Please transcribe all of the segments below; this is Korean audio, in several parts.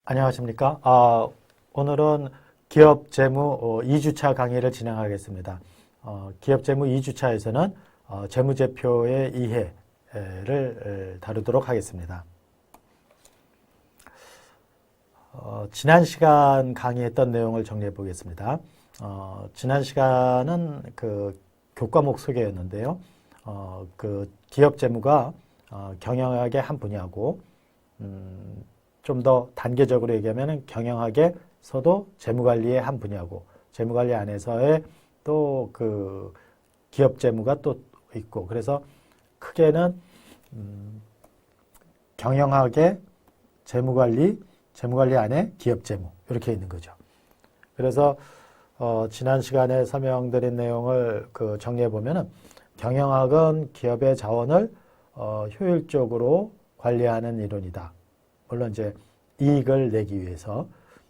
안녕하십니까? 오늘은 기업 재무 2주차 강의를 진행하겠습니다. 기업 재무 2주차에서는 재무제표의 이해를 다루도록 하겠습니다. 지난 시간 강의했던 내용을 정리해 보겠습니다. 지난 시간은 그 교과목 소개였는데요. 그 기업 재무가 경영학의 한 분야고, 좀 더 단계적으로 얘기하면 경영학에서도 재무관리의 한 분야고, 재무관리 안에서의 또 그 기업 재무가 또 있고, 그래서 크게는 경영학의 재무관리, 재무관리 안에 기업 재무 이렇게 있는 거죠. 그래서 지난 시간에 설명드린 내용을 정리해 보면은 경영학은 기업의 자원을 효율적으로 관리하는 이론이다. 물론 이제 이익을 내기 위해서.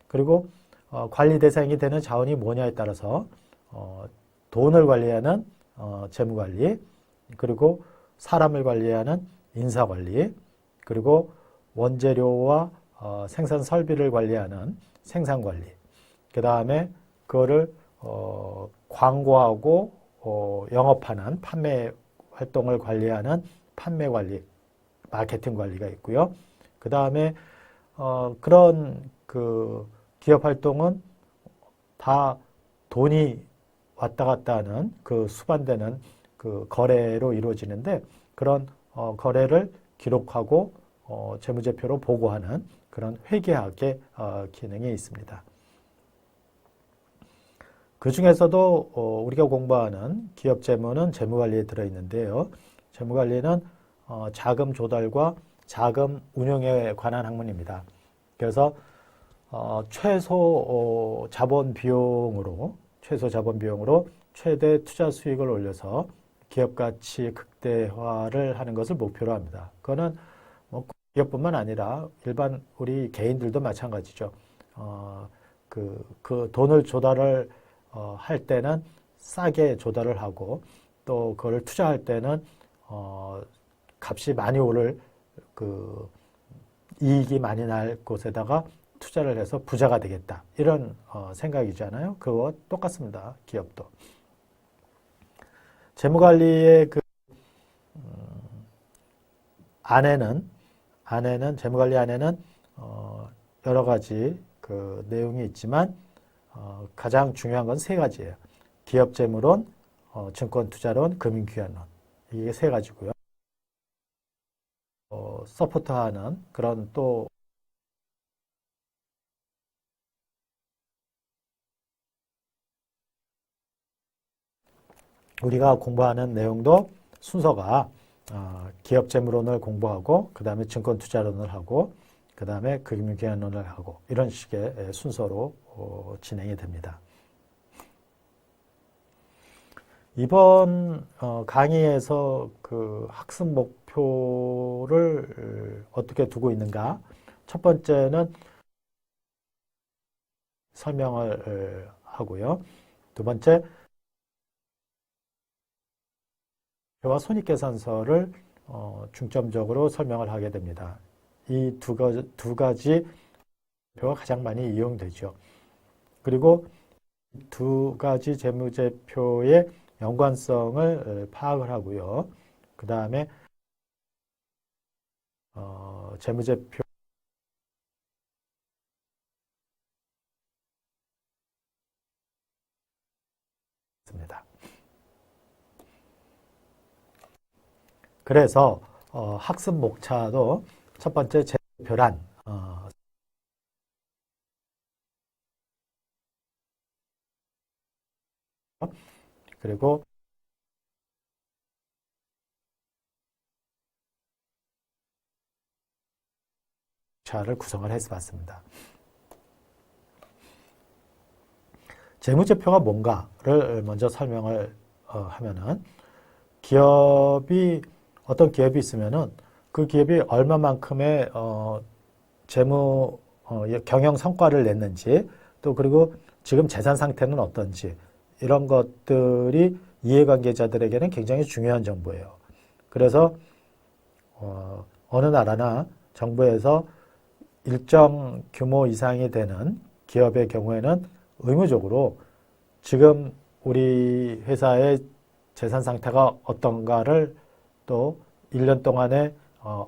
그리고 관리 대상이 되는 자원이 뭐냐에 따라서 돈을 관리하는 재무관리, 그리고 사람을 관리하는 인사관리, 그리고 원재료와 생산 설비를 관리하는 생산관리, 그 다음에 그거를 광고하고 영업하는 판매 활동을 관리하는 판매관리, 마케팅관리가 있고요. 그 다음에 그런 그 기업 활동은 다 돈이 왔다 갔다 하는 그 수반되는 그 거래로 이루어지는데, 그런 거래를 기록하고 재무제표로 보고하는 그런 회계학의 기능이 있습니다. 그 중에서도 우리가 공부하는 기업 재무는 재무관리에 들어있는데요. 재무관리는 자금 조달과 자금 운용에 관한 학문입니다. 그래서 최소 자본 비용으로 최대 투자 수익을 올려서 기업 가치 극대화를 하는 것을 목표로 합니다. 그거는 뭐 기업뿐만 아니라 일반 우리 개인들도 마찬가지죠. 그 돈을 조달을 할 때는 싸게 조달을 하고, 또 그걸 투자할 때는 값이 많이 오를 그 이익이 많이 날 곳에다가 투자를 해서 부자가 되겠다, 이런 생각이잖아요. 그거 똑같습니다. 기업도. 재무관리의 그 재무관리 안에는 여러 가지 그 내용이 있지만 가장 중요한 건 세 가지예요. 기업재무론, 증권투자론, 금융기관론, 이게 세 가지고요. 서포트하는 그런 또 우리가 공부하는 내용도 순서가 기업재무론을 공부하고, 그 다음에 증권투자론을 하고, 그 다음에 금융기관론을 하고, 이런 식의 순서로 진행이 됩니다. 이번 강의에서 그 학습 목표를 어떻게 두고 있는가? 첫 번째는 설명을 하고요. 두 번째, 표와 손익계산서를 중점적으로 설명을 하게 됩니다. 이 두 가지 표가 가장 많이 이용되죠. 그리고 두 가지 재무제표의 연관성을 파악을 하고요. 그 다음에 재무제표 입니다. 그래서 학습 목차도 첫 번째 재무제표란 그리고 차를 구성을 해서 봤습니다. 재무제표가 뭔가를 먼저 설명을 하면은, 어떤 기업이 있으면은 그 기업이 얼마만큼의 재무 경영 성과를 냈는지, 또 그리고 지금 재산 상태는 어떤지, 이런 것들이 이해관계자들에게는 굉장히 중요한 정보예요. 그래서 어느 나라나 정부에서 일정 규모 이상이 되는 기업의 경우에는 의무적으로 지금 우리 회사의 재산 상태가 어떤가를 또 1년 동안에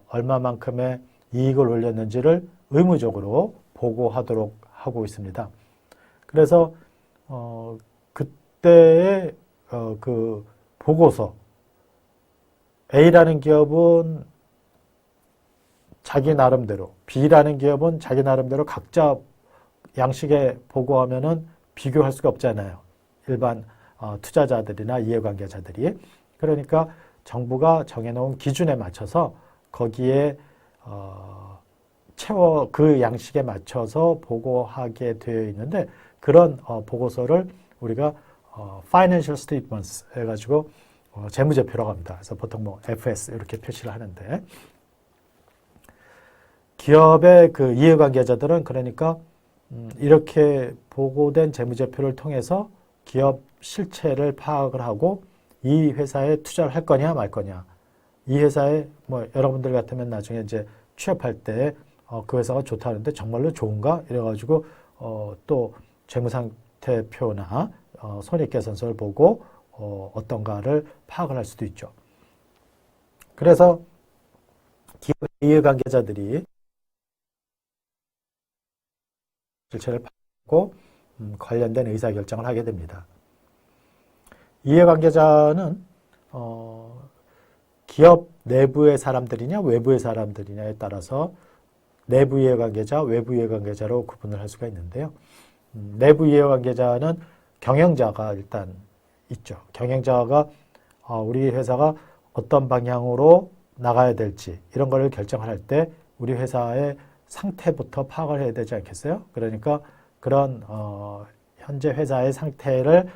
얼마만큼의 이익을 올렸는지를 의무적으로 보고하도록 하고 있습니다. 그래서 그때의 그 보고서, A라는 기업은 자기 나름대로, B라는 기업은 자기 나름대로 각자 양식에 보고하면은 비교할 수가 없잖아요. 일반 투자자들이나 이해관계자들이. 그러니까 정부가 정해놓은 기준에 맞춰서 거기에 그 양식에 맞춰서 보고하게 되어 있는데, 그런 보고서를 우리가 Financial Statements 해가지고 재무제표라고 합니다. 그래서 보통 뭐 FS 이렇게 표시를 하는데, 기업의 그 이해관계자들은 그러니까 이렇게 보고된 재무제표를 통해서 기업 실체를 파악을 하고 이 회사에 투자를 할 거냐 말 거냐, 이 회사에 뭐 여러분들 같으면 나중에 이제 취업할 때 그 회사가 좋다는데 정말로 좋은가 이래가지고 또 재무상태표나 손익계산서를 보고 어떤가를 파악을 할 수도 있죠. 그래서 기업 이해관계자들이 실체를 파악하고 관련된 의사결정을 하게 됩니다. 이해관계자는 기업 내부의 사람들이냐 외부의 사람들이냐에 따라서 내부 이해관계자, 외부 이해관계자로 구분을 할 수가 있는데요. 내부 이해관계자는 경영자가 일단 있죠. 경영자가 우리 회사가 어떤 방향으로 나가야 될지 이런 걸 결정할 때 우리 회사의 상태부터 파악을 해야 되지 않겠어요? 그러니까 그런 현재 회사의 상태를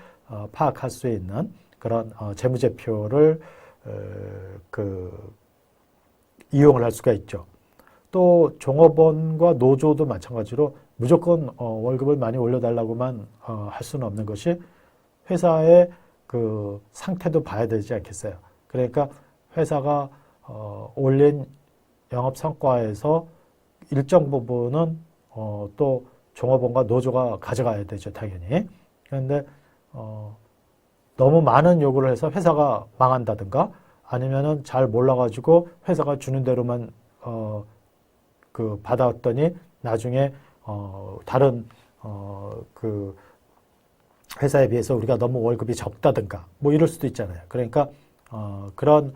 파악할 수 있는 그런 재무제표를 이용을 할 수가 있죠. 또 종업원과 노조도 마찬가지로 무조건 월급을 많이 올려달라고만 할 수는 없는 것이 회사의 그 상태도 봐야 되지 않겠어요? 그러니까 회사가 올린 영업 성과에서 일정 부분은 또 종업원과 노조가 가져가야 되죠, 당연히. 그런데 너무 많은 요구를 해서 회사가 망한다든가 아니면은 잘 몰라가지고 회사가 주는 대로만 받아왔더니 나중에 다른 그 회사에 비해서 우리가 너무 월급이 적다든가 뭐 이럴 수도 있잖아요. 그러니까 그런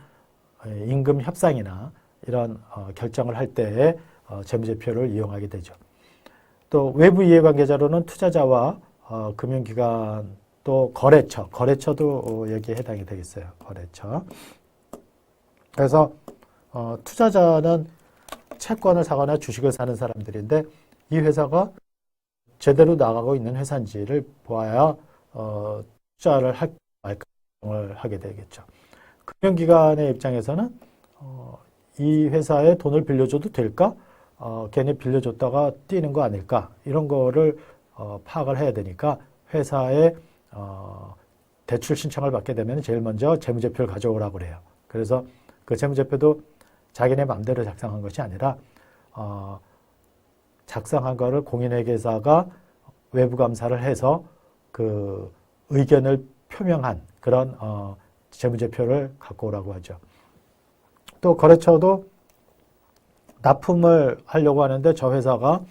임금 협상이나 이런 결정을 할 때에 재무제표를 이용하게 되죠. 또 외부 이해관계자로는 투자자와 금융기관 또 거래처도 여기에 해당이 되겠어요. 거래처. 그래서 투자자는 채권을 사거나 주식을 사는 사람들인데 이 회사가 제대로 나가고 있는 회사인지를 보아야 투자를 할까 말까를 하게 되겠죠. 금융기관의 입장에서는 이 회사에 돈을 빌려줘도 될까? 괜히 빌려줬다가 뛰는 거 아닐까? 이런 거를 파악을 해야 되니까 회사에 대출 신청을 받게 되면 제일 먼저 재무제표를 가져오라고 그래요. 그래서 그 재무제표도 자기네 마음대로 작성한 것이 아니라 작성한 거를 공인회계사가 외부 감사를 해서 그 의견을 표명한 그런 재무제표를 갖고 오라고 하죠. 또 거래처도 납품을 하려고 하는데 저 회사가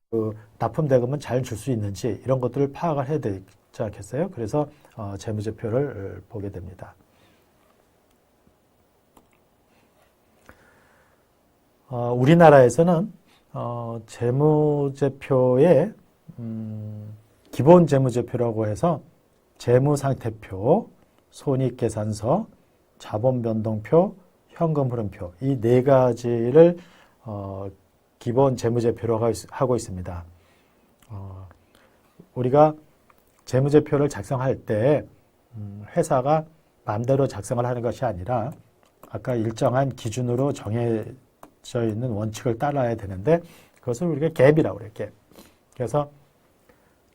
그 납품 대금은 잘 줄 수 있는지 이런 것들을 파악을 해야 되지 않겠어요? 그래서 재무제표를 보게 됩니다. 우리나라에서는 재무제표에 기본 재무제표라고 해서 재무상태표, 손익계산서, 자본변동표, 현금흐름표 이 네 가지를 기본 재무제표로 하고 있습니다. 우리가 재무제표를 작성할 때 회사가 마음대로 작성을 하는 것이 아니라 아까 일정한 기준으로 정해져 있는 원칙을 따라야 되는데 그것을 우리가 갭이라고 그래요. 갭. 그래서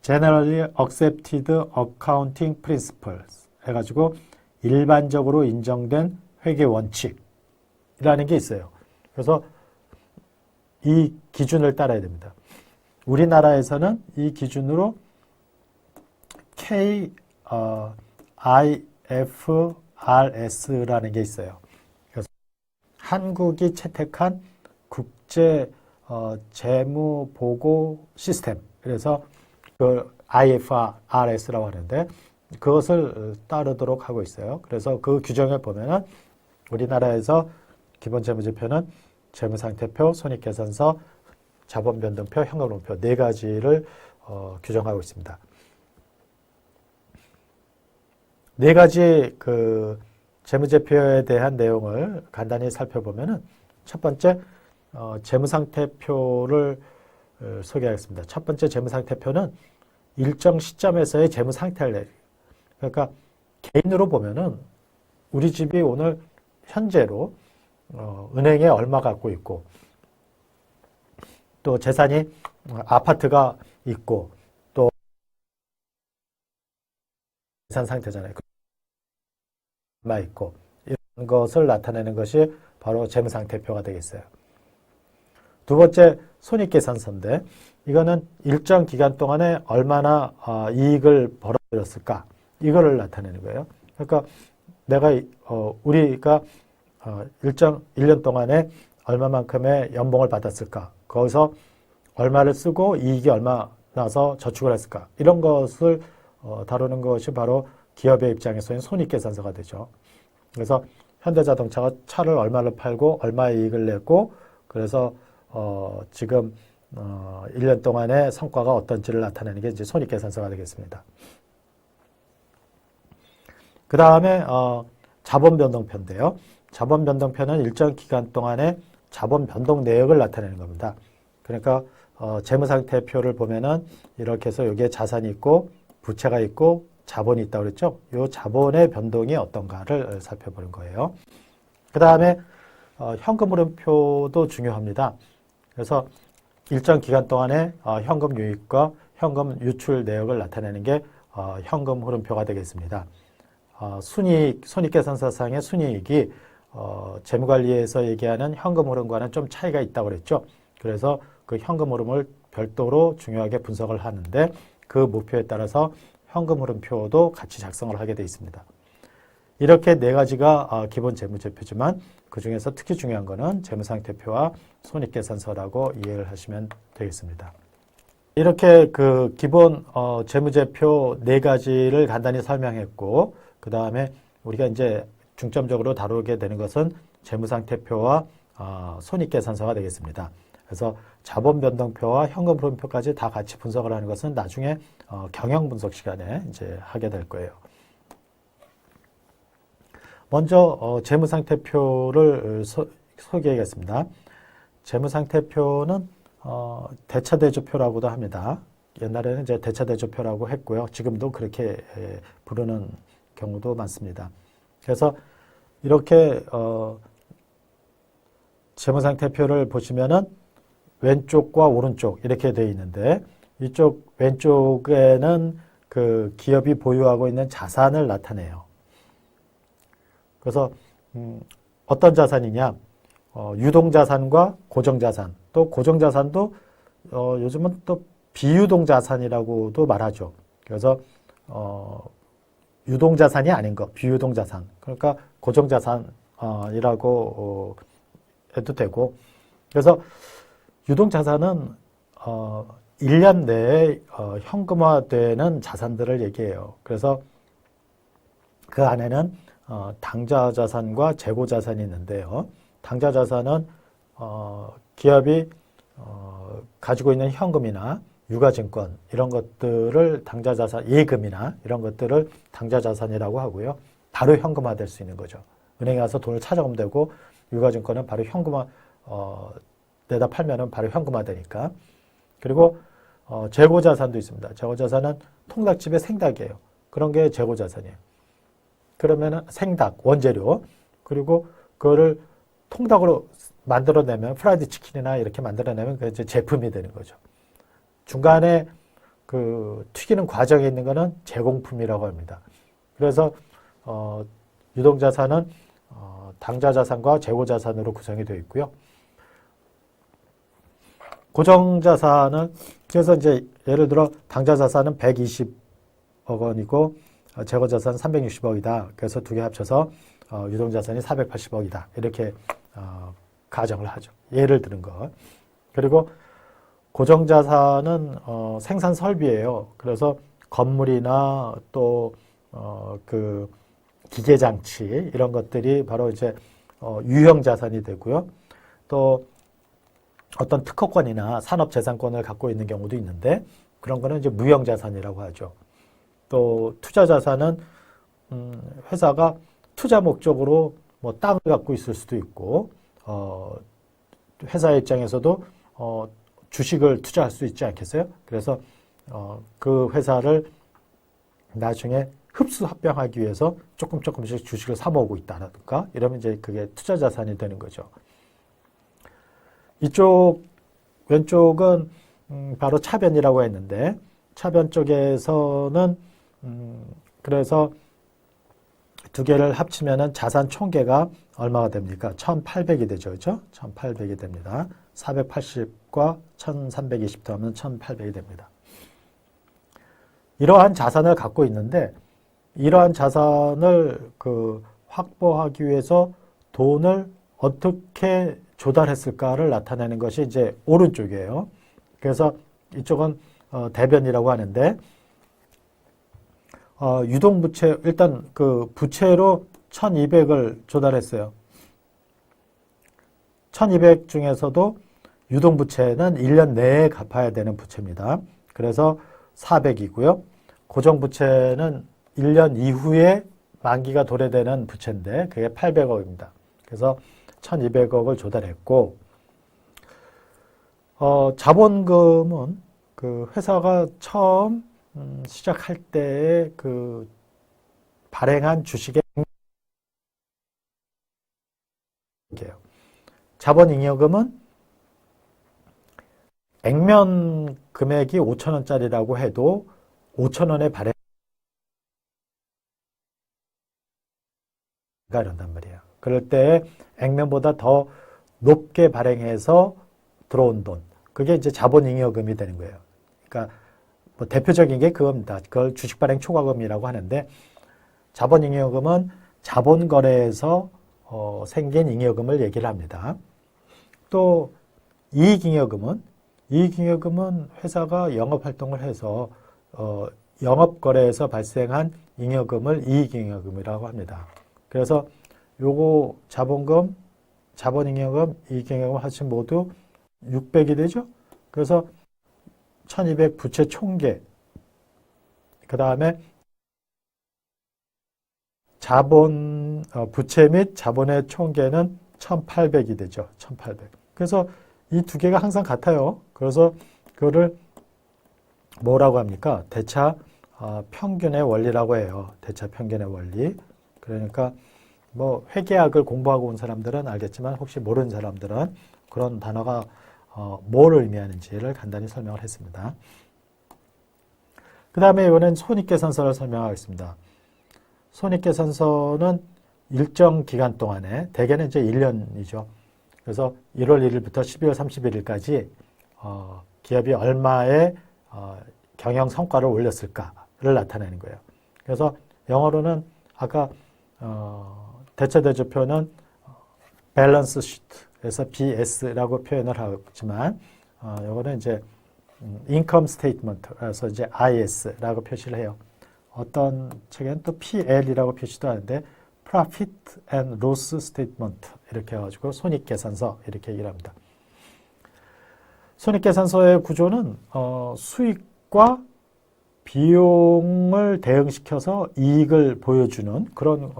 Generally Accepted Accounting Principles 해가지고 일반적으로 인정된 회계 원칙이라는 게 있어요. 그래서 이 기준을 따라야 됩니다. 우리나라에서는 이 기준으로 IFRS라는 게 있어요. 그래서 한국이 채택한 국제 재무보고 시스템. 그래서 그 IFRS라고 하는데 그것을 따르도록 하고 있어요. 그래서 그 규정을 보면은 우리나라에서 기본재무제표는 재무상태표, 손익계산서, 자본변동표, 현금흐름표 네 가지를 규정하고 있습니다. 네 가지 그 재무제표에 대한 내용을 간단히 살펴보면은 첫 번째 재무상태표를 소개하겠습니다. 첫 번째 재무상태표는 일정 시점에서의 재무상태를 그러니까 개인으로 보면은 우리 집이 오늘 현재로 은행에 얼마 갖고 있고 또 재산이 아파트가 있고 또 재산 상태잖아요. 얼마 있고 이런 것을 나타내는 것이 바로 재무상태표가 되겠어요. 두 번째 손익계산서인데 이거는 일정 기간 동안에 얼마나 이익을 벌어들였을까 이거를 나타내는 거예요. 그러니까 우리가 일정 1년 동안에 얼마만큼의 연봉을 받았을까 거기서 얼마를 쓰고 이익이 얼마 나서 저축을 했을까 이런 것을 다루는 것이 바로 기업의 입장에서는 손익계산서가 되죠. 그래서 현대자동차가 차를 얼마를 팔고 얼마의 이익을 냈고 그래서 지금 1년 동안의 성과가 어떤지를 나타내는 게 이제 손익계산서가 되겠습니다. 그 다음에 자본변동표인데요. 자본변동표는 일정 기간 동안의 자본변동 내역을 나타내는 겁니다. 그러니까 재무상태표를 보면은 이렇게 해서 여기에 자산이 있고 부채가 있고 자본이 있다고 그랬죠. 이 자본의 변동이 어떤가를 살펴보는 거예요. 그 다음에 현금흐름표도 중요합니다. 그래서 일정 기간 동안에 현금 유입과 현금 유출 내역을 나타내는 게 현금흐름표가 되겠습니다. 손익계산서상의 순이익이 재무관리에서 얘기하는 현금흐름과는 좀 차이가 있다고 그랬죠. 그래서 그 현금흐름을 별도로 중요하게 분석을 하는데 그 목표에 따라서 현금흐름표도 같이 작성을 하게 되어 있습니다. 이렇게 네 가지가 기본 재무제표지만 그 중에서 특히 중요한 거는 재무상태표와 손익계산서라고 이해를 하시면 되겠습니다. 이렇게 그 기본 재무제표 네 가지를 간단히 설명했고 그 다음에 우리가 이제 중점적으로 다루게 되는 것은 재무상태표와 손익계산서가 되겠습니다. 그래서 자본변동표와 현금흐름표까지 다 같이 분석을 하는 것은 나중에 경영분석 시간에 이제 하게 될 거예요. 먼저 재무상태표를 소개하겠습니다. 재무상태표는 대차대조표라고도 합니다. 옛날에는 이제 대차대조표라고 했고요. 지금도 그렇게 부르는 경우도 많습니다. 그래서 이렇게 재무상태표를 보시면은 왼쪽과 오른쪽 이렇게 되어 있는데 이쪽 왼쪽에는 그 기업이 보유하고 있는 자산을 나타내요. 그래서 어떤 자산이냐? 유동자산과 고정자산. 또 고정자산도 요즘은 또 비유동자산이라고도 말하죠. 그래서 유동자산이 아닌 거, 비유동자산. 그러니까 고정자산이라고 해도 되고. 그래서 유동자산은 1년 내에 현금화되는 자산들을 얘기해요. 그래서 그 안에는 당좌자산과 재고자산이 있는데요. 당좌자산은 기업이 가지고 있는 현금이나 유가증권 이런 것들을 당좌자산, 예금이나 이런 것들을 당좌자산이라고 하고요. 바로 현금화될 수 있는 거죠. 은행에 가서 돈을 찾아오면 되고 유가증권은 바로 현금화 내다 팔면은 바로 현금화되니까. 그리고 재고자산도 있습니다. 재고자산은 통닭집의 생닭이에요. 그런 게 재고자산이에요. 그러면은 생닭, 원재료, 그리고 그거를 통닭으로 만들어내면 프라이드 치킨이나 이렇게 만들어내면 그게 이제 제품이 되는 거죠. 중간에 그 튀기는 과정에 있는 거는 제공품이라고 합니다. 그래서 유동자산은 당좌자산과 재고자산으로 구성이 되어 있고요. 고정자산은 그래서 이제 예를 들어 당좌자산은 120억 원이고 재고자산은 360억이다. 그래서 두 개 합쳐서 유동자산이 480억이다. 이렇게 가정을 하죠. 예를 드는 거. 그리고 고정자산은 생산 설비예요. 그래서 건물이나 또 그 기계장치 이런 것들이 바로 이제 유형 자산이 되고요. 또 어떤 특허권이나 산업재산권을 갖고 있는 경우도 있는데 그런 거는 이제 무형 자산이라고 하죠. 또 투자 자산은 회사가 투자 목적으로 뭐 땅을 갖고 있을 수도 있고 회사 입장에서도 주식을 투자할 수 있지 않겠어요? 그래서 그 회사를 나중에 흡수 합병하기 위해서 조금씩 주식을 사 모으고 있다든가 이러면 이제 그게 투자 자산이 되는 거죠. 이쪽 왼쪽은 바로 차변이라고 했는데 차변 쪽에서는 그래서 두 개를 합치면은 자산 총계가 얼마가 됩니까? 1,800이 되죠. 그렇죠? 1,800이 됩니다. 480과 1,320 더하면 1,800이 됩니다. 이러한 자산을 갖고 있는데 이러한 자산을 확보하기 위해서 돈을 어떻게 조달했을까를 나타내는 것이 이제 오른쪽이에요. 그래서 이쪽은 대변이라고 하는데 유동부채 일단 그 부채로 1,200을 조달했어요. 1,200 중에서도 유동부채는 1년 내에 갚아야 되는 부채입니다. 그래서 400이고요. 고정부채는 1년 이후에 만기가 도래되는 부채인데 그게 800억입니다. 그래서 1,200억을 조달했고 자본금은 그 회사가 처음 시작할 때에 그 발행한 주식의 자본잉여금은 액면 금액이 5,000원짜리라고 해도 5,000원에 발행가 이런단 말이에요. 그럴 때 액면보다 더 높게 발행해서 들어온 돈, 그게 이제 자본잉여금이 되는 거예요. 그러니까 뭐 대표적인 게 그겁니다. 그걸 주식발행 초과금이라고 하는데 자본잉여금은 자본거래에서 생긴 잉여금을 얘기를 합니다. 또 이익잉여금은 회사가 영업활동을 해서 영업거래에서 발생한 잉여금을 이익잉여금이라고 합니다. 그래서 요거 자본금, 자본잉여금, 이익잉여금 합치면 모두 600이 되죠. 그래서 1,200 부채 총계, 그 다음에 자본 부채 및 자본의 총계는 1,800이 되죠. 1,800. 그래서 이 두 개가 항상 같아요. 그래서 그거를 뭐라고 합니까? 대차 평균의 원리라고 해요. 대차 평균의 원리. 그러니까 뭐 회계학을 공부하고 온 사람들은 알겠지만 혹시 모르는 사람들은 그런 단어가 뭘 의미하는지를 간단히 설명을 했습니다. 그 다음에 이번엔 손익계산서를 설명하겠습니다. 손익계산서는 일정 기간 동안에 대개는 이제 1년이죠. 그래서 1월 1일부터 12월 31일까지 기업이 얼마의 경영 성과를 올렸을까를 나타내는 거예요. 그래서 영어로는 아까 대체대조표는 밸런스 시트에서 BS라고 표현을 하지만 이거는 이제 인컴 스테이트먼트라서 이제 IS라고 표시를 해요. 어떤 책에는 또 PL이라고 표시도 하는데 Profit and Loss Statement 이렇게 해가지고 손익계산서 이렇게 얘기를 합니다. 손익계산서의 구조는 수익과 비용을 대응시켜서 이익을 보여주는 그런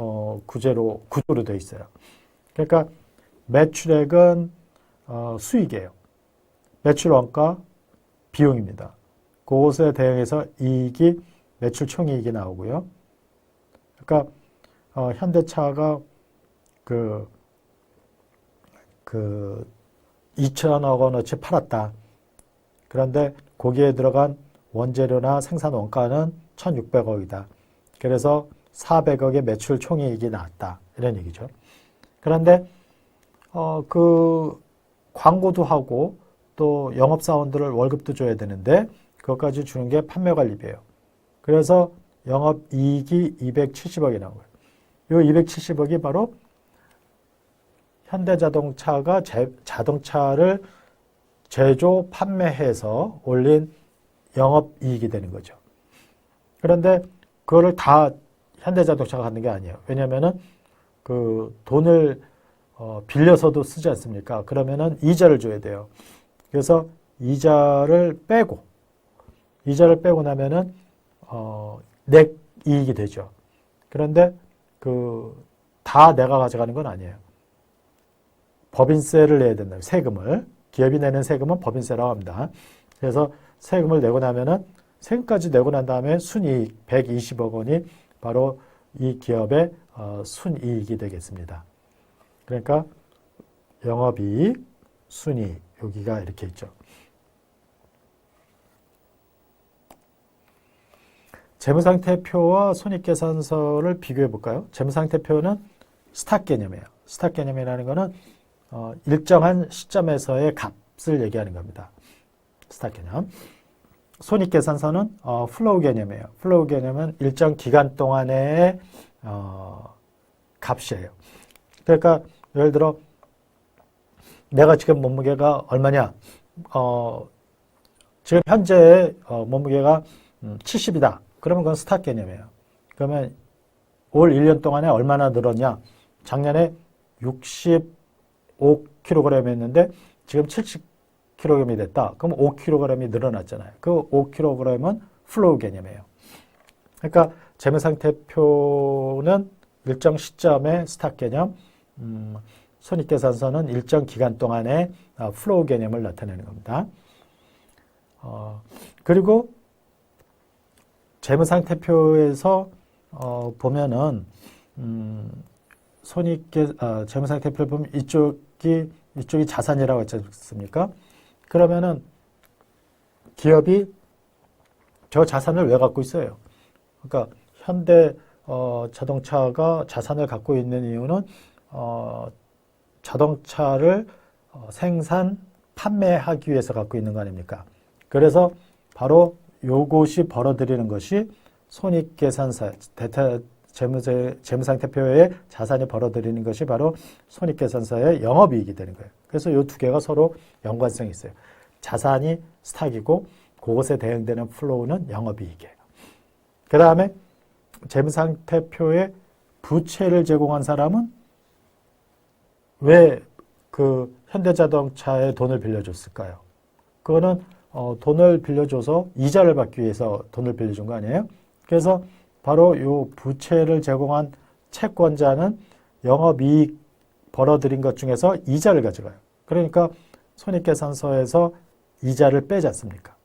구조로 되어 있어요. 그러니까 매출액은 수익이에요. 매출 원가 비용입니다. 그것에 대응해서 이익이 매출 총이익이 나오고요. 그러니까 현대차가 그 2천억 원어치 팔았다. 그런데 거기에 들어간 원재료나 생산 원가는 1,600억이다. 그래서 400억의 매출 총이익이 나왔다. 이런 얘기죠. 그런데 그 광고도 하고 또 영업사원들을 월급도 줘야 되는데 그것까지 주는 게 판매관리비예요. 그래서 영업이익이 270억이 나온 거예요. 이 270억이 바로 현대자동차가 자동차를 제조, 판매해서 올린 영업이익이 되는 거죠. 그런데 그거를 다 현대자동차가 갖는 게 아니에요. 왜냐하면은 그 돈을 빌려서도 쓰지 않습니까? 그러면은 이자를 줘야 돼요. 그래서 이자를 빼고 나면은 넥 이익이 되죠. 그런데 다 내가 가져가는 건 아니에요. 법인세를 내야 된다. 세금을. 기업이 내는 세금은 법인세라고 합니다. 그래서 세금을 내고 나면은 세금까지 내고 난 다음에 순이익 120억 원이 바로 이 기업의 순이익이 되겠습니다. 그러니까 영업이익, 순이익 여기가 이렇게 있죠. 재무상태표와 손익계산서를 비교해 볼까요? 재무상태표는 스탁 개념이에요. 스탁 개념이라는 것은 일정한 시점에서의 값을 얘기하는 겁니다. 스탁 개념. 손익계산서는 플로우 개념이에요. 플로우 개념은 일정 기간 동안의 값이에요. 그러니까 예를 들어 내가 지금 몸무게가 얼마냐? 지금 현재 몸무게가 70이다. 그러면 그건 스탁 개념이에요. 그러면 올 1년 동안에 얼마나 늘었냐? 작년에 65kg이었는데 지금 70kg이 됐다. 그럼 5kg이 늘어났잖아요. 그 5kg은 플로우 개념이에요. 그러니까 재무상태표는 일정 시점의 스탁 개념, 손익계산서는 일정 기간 동안의 플로우 개념을 나타내는 겁니다. 그리고 재무상태표에서 보면은 재무상태표를 보면 이쪽이 자산이라고 했지 않습니까? 그러면은 기업이 저 자산을 왜 갖고 있어요? 그러니까 현대 자동차가 자산을 갖고 있는 이유는 자동차를 생산, 판매하기 위해서 갖고 있는 거 아닙니까? 그래서 바로 요것이 벌어들이는 것이 손익계산서, 재무상태표에 자산이 벌어들이는 것이 바로 손익계산서의 영업이익이 되는 거예요. 그래서 이 두 개가 서로 연관성이 있어요. 자산이 스탁이고 그것에 대응되는 플로우는 영업이익이에요. 그 다음에 재무상태표에 부채를 제공한 사람은 왜 그 현대자동차에 돈을 빌려줬을까요? 그거는 돈을 빌려줘서 이자를 받기 위해서 돈을 빌려준 거 아니에요? 그래서 바로 이 부채를 제공한 채권자는 영업이익 벌어들인 것 중에서 이자를 가져가요. 그러니까 손익계산서에서 이자를 빼지 않습니까?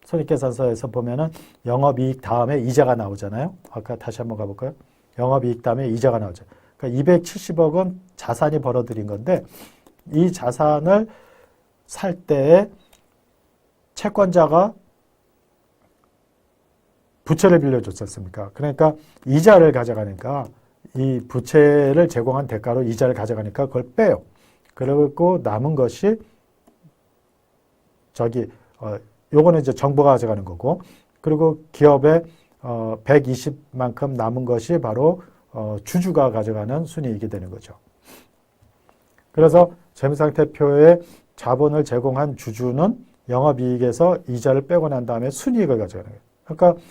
손익계산서에서 보면은 영업이익 다음에 이자가 나오잖아요. 아까 다시 한번 가볼까요? 영업이익 다음에 이자가 나오죠. 그러니까 270억은 자산이 벌어들인 건데 이 자산을 살 때에 채권자가 부채를 빌려줬지 않습니까? 그러니까 이자를 가져가니까 이 부채를 제공한 대가로 이자를 가져가니까 그걸 빼요. 그리고 남은 것이 요거는 이제 정부가 가져가는 거고, 그리고 기업의 120만큼 남은 것이 바로 주주가 가져가는 순이익이 되는 거죠. 그래서 재무상태표에 자본을 제공한 주주는 영업이익에서 이자를 빼고 난 다음에 순이익을 가져가는 거예요. 그러니까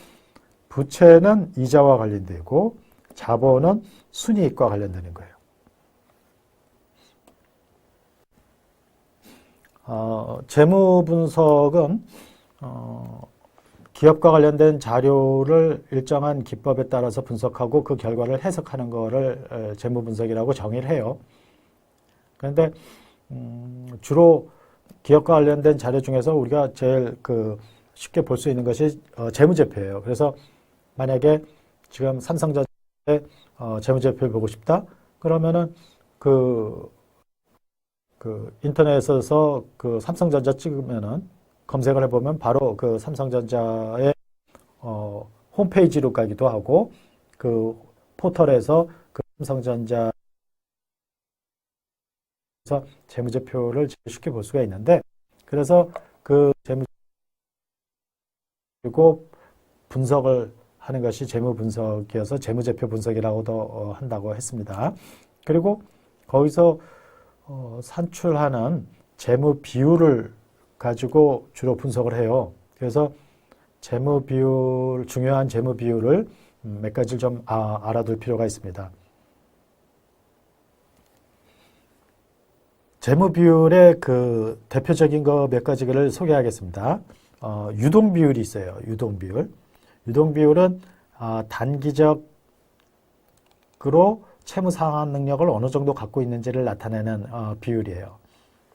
부채는 이자와 관련되고 자본은 순이익과 관련되는 거예요. 재무분석은 기업과 관련된 자료를 일정한 기법에 따라서 분석하고 그 결과를 해석하는 거를 재무분석이라고 정의를 해요. 그런데 주로 기업과 관련된 자료 중에서 우리가 제일 쉽게 볼 수 있는 것이 재무제표예요. 그래서 만약에 지금 삼성전자의 재무제표를 보고 싶다? 그러면은 인터넷에서 삼성전자 찍으면은 검색을 해보면 바로 삼성전자의 홈페이지로 가기도 하고 포털에서 삼성전자 재무제표를 쉽게 볼 수가 있는데 그래서 그 재무 그리고 분석을 하는 것이 재무 분석이어서 재무제표 분석이라고도 한다고 했습니다. 그리고 거기서 산출하는 재무 비율을 가지고 주로 분석을 해요. 그래서 재무 비율, 중요한 재무 비율을 몇 가지를 좀 알아둘 필요가 있습니다. 재무 비율의 그 대표적인 거 몇 가지를 소개하겠습니다. 유동 비율이 있어요. 유동 비율. 유동 비율은 단기적으로 채무 상환 능력을 어느 정도 갖고 있는지를 나타내는 비율이에요.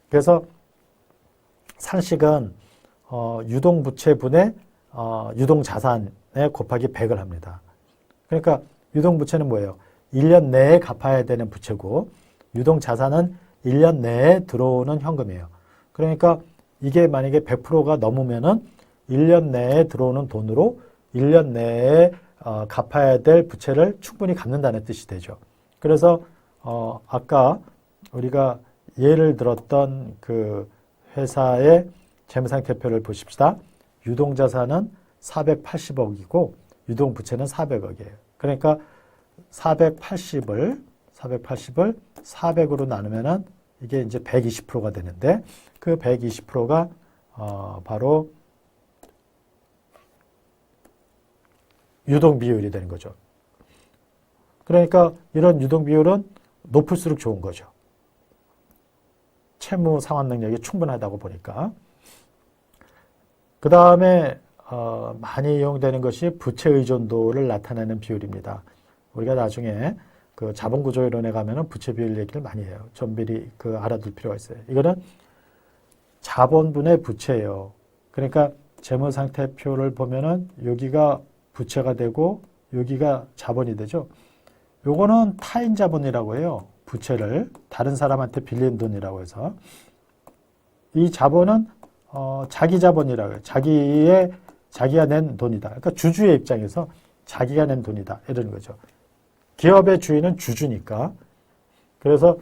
그래서 상식은 유동 부채분의 유동 자산에 곱하기 100을 합니다. 그러니까 유동 부채는 뭐예요? 1년 내에 갚아야 되는 부채고 유동 자산은 1년 내에 들어오는 현금이에요. 그러니까 이게 만약에 100%가 넘으면은 1년 내에 들어오는 돈으로 1년 내에 갚아야 될 부채를 충분히 갚는다는 뜻이 되죠. 그래서 아까 우리가 예를 들었던 그 회사의 재무상태표를 보십시다. 유동자산은 480억이고 유동부채는 400억이에요. 그러니까 480을 400으로 나누면은 이게 이제 120%가 되는데 그 120%가 바로 유동 비율이 되는 거죠. 그러니까 이런 유동 비율은 높을수록 좋은 거죠. 채무 상환 능력이 충분하다고 보니까. 그 다음에 많이 이용되는 것이 부채 의존도를 나타내는 비율입니다. 우리가 나중에 그 자본구조 이론에 가면은 부채 비율 얘기를 많이 해요. 좀 미리 그 알아둘 필요가 있어요. 이거는 자본분의 부채예요. 그러니까 재무상태표를 보면은 여기가 부채가 되고 여기가 자본이 되죠. 요거는 타인 자본이라고 해요. 부채를 다른 사람한테 빌린 돈이라고 해서 이 자본은 자기 자본이라고 해요. 자기가 낸 돈이다. 그러니까 주주의 입장에서 자기가 낸 돈이다. 이러는 거죠. 기업의 주인은 주주니까. 그래서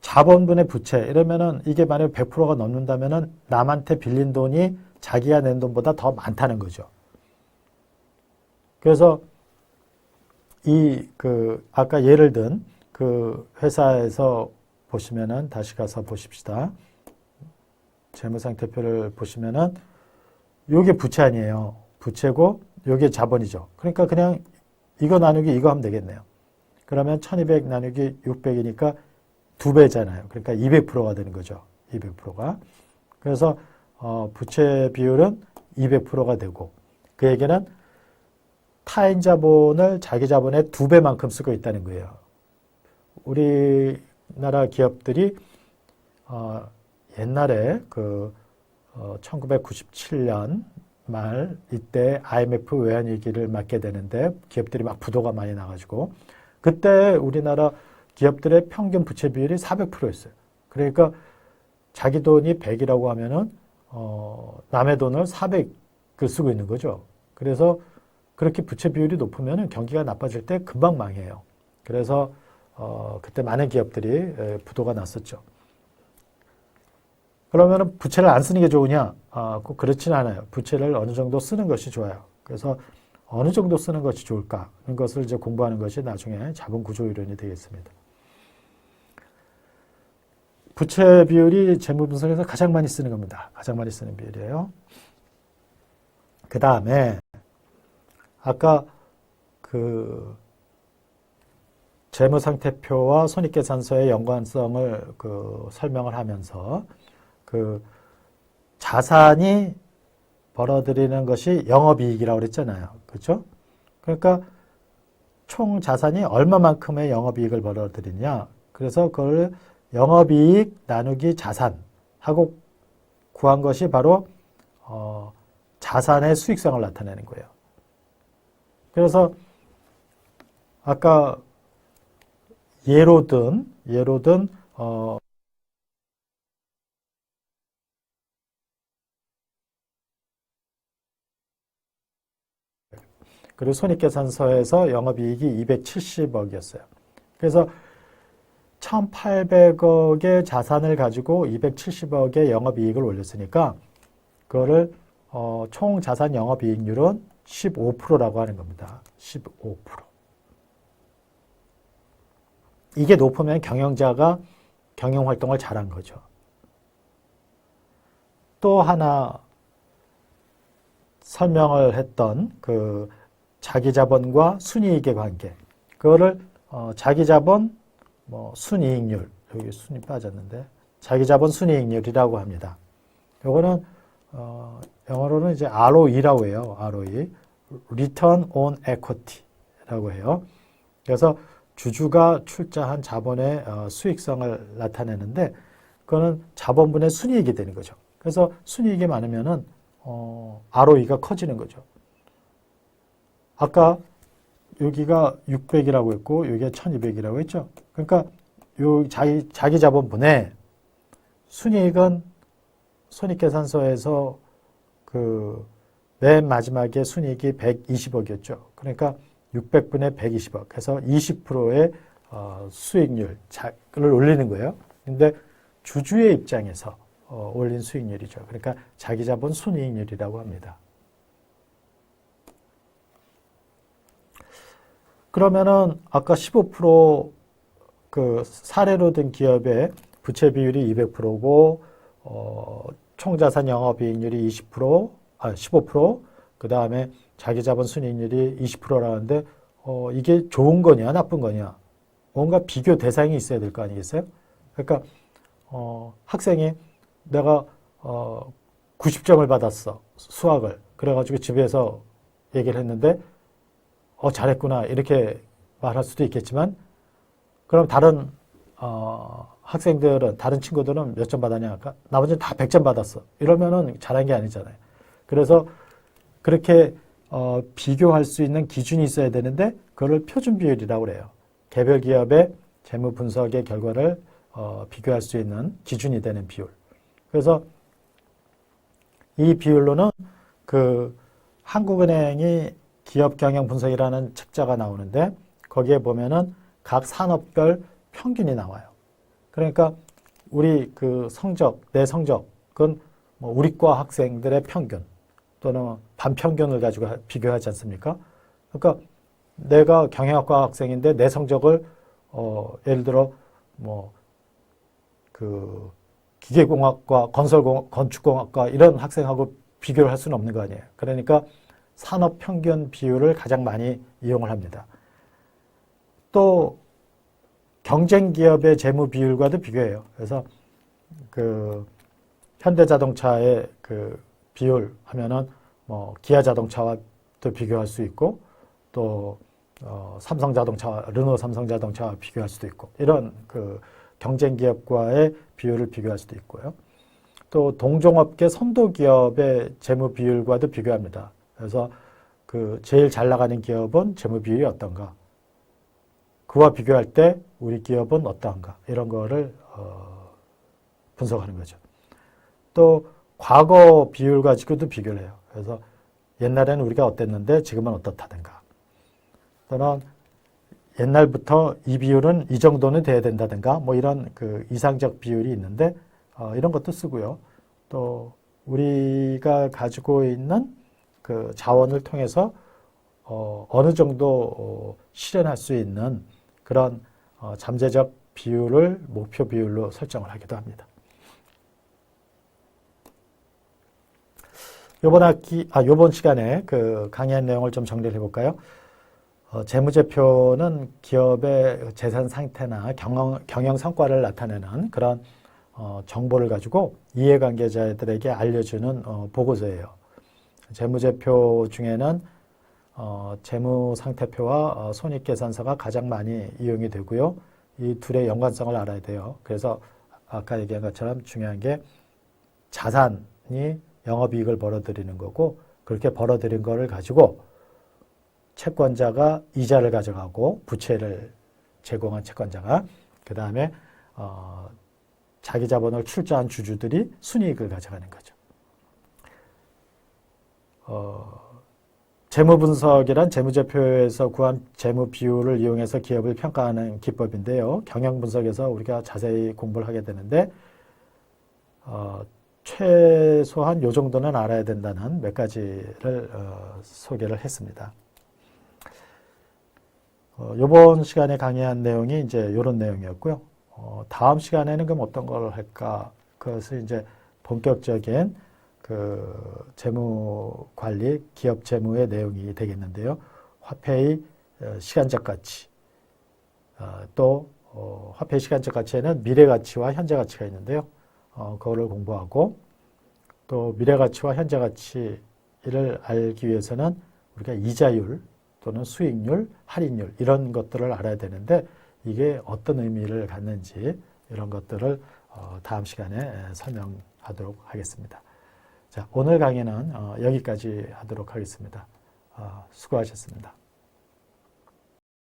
자본분의 부채 이러면은 이게 만약에 100%가 넘는다면은 남한테 빌린 돈이 자기가 낸 돈보다 더 많다는 거죠. 그래서 아까 예를 든 그 회사에서 보시면은 다시 가서 보십시다. 재무상태표를 보시면은 요게 부채 아니에요. 부채고 요게 자본이죠. 그러니까 그냥 이거 나누기 이거 하면 되겠네요. 그러면 1200 나누기 600이니까 2배잖아요. 그러니까 200%가 되는 거죠. 200%가. 그래서 부채 비율은 200%가 되고 그 얘기는 타인 자본을 자기 자본의 2배만큼 쓰고 있다는 거예요. 우리나라 기업들이 옛날에 1997년 말 이때 IMF 외환위기를 맞게 되는데 기업들이 막 부도가 많이 나가지고 그때 우리나라 기업들의 평균 부채 비율이 400%였어요. 그러니까 자기 돈이 100이라고 하면은 남의 돈을 400을 쓰고 있는 거죠. 그래서 그렇게 부채 비율이 높으면 경기가 나빠질 때 금방 망해요. 그래서 그때 많은 기업들이 부도가 났었죠. 그러면 부채를 안 쓰는 게 좋으냐? 꼭 그렇지는 않아요. 부채를 어느 정도 쓰는 것이 좋아요. 그래서 어느 정도 쓰는 것이 좋을까? 이런 것을 이제 공부하는 것이 나중에 자본구조 이론이 되겠습니다. 부채 비율이 재무 분석에서 가장 많이 쓰는 겁니다. 가장 많이 쓰는 비율이에요. 그 다음에 아까 재무상태표와 손익계산서의 연관성을 설명을 하면서 자산이 벌어들이는 것이 영업이익이라고 그랬잖아요. 그렇죠? 그러니까 총 자산이 얼마만큼의 영업이익을 벌어들이냐. 그래서 그걸 영업이익 나누기 자산하고 구한 것이 바로 자산의 수익성을 나타내는 거예요. 그래서 아까 예로 든 그리고 손익계산서에서 영업이익이 270억이었어요. 그래서 1,800억의 자산을 가지고 270억의 영업이익을 올렸으니까 그거를 총 자산 영업이익률은 15%라고 하는 겁니다. 15%. 이게 높으면 경영자가 경영활동을 잘한 거죠. 또 하나 설명을 했던 그 자기자본과 순이익의 관계. 그거를 자기자본 순이익률, 여기 순이 빠졌는데 자기자본 순이익률이라고 합니다. 요거는 영어로는 이제 ROE라고 해요. ROE, Return on Equity라고 해요. 그래서 주주가 출자한 자본의 수익성을 나타내는데 그거는 자본분의 순이익이 되는 거죠. 그래서 순이익이 많으면은 ROE가 커지는 거죠. 아까 여기가 600이라고 했고 여기가 1200이라고 했죠. 그러니까 요 자기 자본분의 순이익은 손익계산서에서 그 맨 마지막에 순이익이 120억이었죠. 그러니까 600분의 120억 해서 20%의 수익률을 올리는 거예요. 근데 주주의 입장에서 올린 수익률이죠. 그러니까 자기자본 순이익률이라고 합니다. 그러면은 아까 15% 사례로 든 기업의 부채 비율이 200%고 총자산 영업이익률이 15%, 그 다음에 자기자본 순이익률이 20%라는데 이게 좋은 거냐 나쁜 거냐 뭔가 비교 대상이 있어야 될 거 아니겠어요? 그러니까 학생이 내가 90점을 받았어 수학을 그래가지고 집에서 얘기를 했는데 잘했구나 이렇게 말할 수도 있겠지만 그럼 다른 학생들은 다른 친구들은 몇 점 받았냐 나머지는 다 100점 받았어 이러면은 잘한 게 아니잖아요. 그래서 그렇게 비교할 수 있는 기준이 있어야 되는데 그걸 표준 비율이라고 그래요. 개별 기업의 재무 분석의 결과를 비교할 수 있는 기준이 되는 비율. 그래서 이 비율로는 그 한국은행이 기업 경영 분석이라는 책자가 나오는데 거기에 보면은 각 산업별 평균이 나와요. 그러니까 우리 그 성적, 내 성적은 뭐 우리 과 학생들의 평균 또는 반평균을 가지고 비교하지 않습니까? 그러니까 내가 경영학과 학생인데 내 성적을 예를 들어 뭐 그 기계공학과, 건축공학과 이런 학생하고 비교를 할 수는 없는 거 아니에요. 그러니까 산업 평균 비율을 가장 많이 이용을 합니다. 또 경쟁 기업의 재무 비율과도 비교해요. 그래서 그 현대자동차의 그 비율 하면은 뭐 기아자동차와도 비교할 수 있고 또 삼성자동차와 르노 삼성자동차와 비교할 수도 있고 이런 그 경쟁 기업과의 비율을 비교할 수도 있고요. 또 동종업계 선도기업의 재무 비율과도 비교합니다. 그래서 그 제일 잘 나가는 기업은 재무 비율이 어떤가? 그와 비교할 때 우리 기업은 어떠한가? 이런 거를 분석하는 거죠. 또 과거 비율 가지고도 비교를 해요. 그래서 옛날에는 우리가 어땠는데 지금은 어떻다든가. 또는 옛날부터 이 비율은 이 정도는 돼야 된다든가 뭐 이런 그 이상적 비율이 있는데 이런 것도 쓰고요. 또 우리가 가지고 있는 그 자원을 통해서 어느 정도 실현할 수 있는 그런 잠재적 비율을 목표 비율로 설정을 하기도 합니다. 요번 시간에 그 강의한 내용을 좀 정리를 해볼까요? 재무제표는 기업의 재산 상태나 경영 성과를 나타내는 그런 정보를 가지고 이해관계자들에게 알려주는 보고서예요. 재무제표 중에는 재무상태표와 손익계산서가 가장 많이 이용이 되고요. 이 둘의 연관성을 알아야 돼요. 그래서 아까 얘기한 것처럼 중요한 게 자산이 영업이익을 벌어들이는 거고 그렇게 벌어들인 거를 가지고 채권자가 이자를 가져가고 부채를 제공한 채권자가 그 다음에 자기 자본을 출자한 주주들이 순이익을 가져가는 거죠. 재무 분석이란 재무제표에서 구한 재무 비율을 이용해서 기업을 평가하는 기법인데요. 경영 분석에서 우리가 자세히 공부를 하게 되는데 최소한 요 정도는 알아야 된다는 몇 가지를 소개를 했습니다. 이번 시간에 강의한 내용이 이제 이런 내용이었고요. 다음 시간에는 그럼 어떤 걸 할까? 그것은 이제 본격적인 그 재무 관리, 기업 재무의 내용이 되겠는데요. 화폐의 시간적 가치, 또 화폐의 시간적 가치에는 미래 가치와 현재 가치가 있는데요. 그거를 공부하고 또 미래 가치와 현재 가치를 알기 위해서는 우리가 이자율 또는 수익률, 할인율 이런 것들을 알아야 되는데 이게 어떤 의미를 갖는지 이런 것들을 다음 시간에 설명하도록 하겠습니다. 자, 오늘 강의는 여기까지 하도록 하겠습니다. 수고하셨습니다.